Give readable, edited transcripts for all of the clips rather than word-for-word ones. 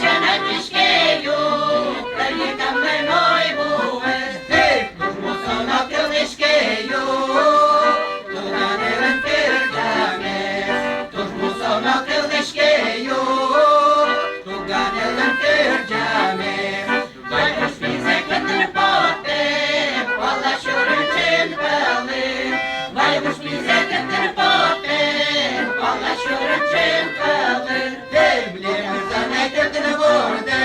ще не пішкею, країкам миной бувеш, ти ж мусо на килишкею, туди не лентирдямес, тож мусо на килишкею, туди не лентирдямес, дай ж фізики терпоти, пала щурчин пели, дай ж фізики терпоти, пала щурчин пели, ти блін, занайте ти не ворде,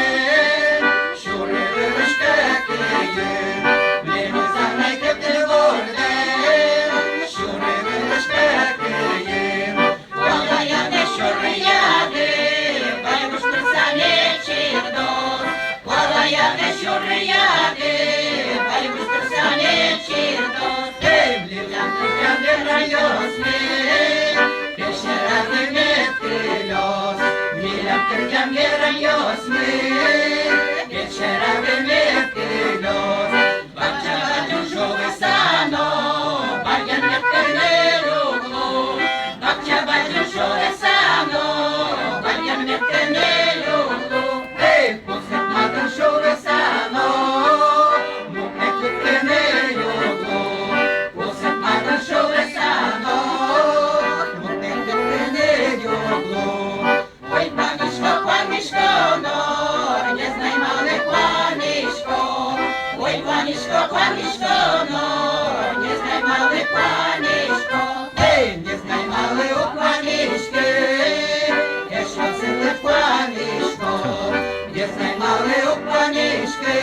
щури вирішкакиє, блін, занайте ти не ворде, щури вирішкакиє, пала я не щури яди, дай ж присане чірдос, пала я не щури яди, дай ж присане чірдос, ти блін, я не райосми, Kerjam geram yosmi, geçerem metilos. Baca baju şove sano, bayan meteneluglu. Baca baju şove sano, bayan meteneluglu. Hey, posep madan şove sano, mukne kutkeneluglu. Posep madan şove sano, mukne kutkeneluglu. Ой, панишко, панишко, но не знай мале панишко. Ой, панишко, панишко, но не знай мале панишко. Ей, не знай мале у панишки, що це ти панишко. Не знай мале у панишки.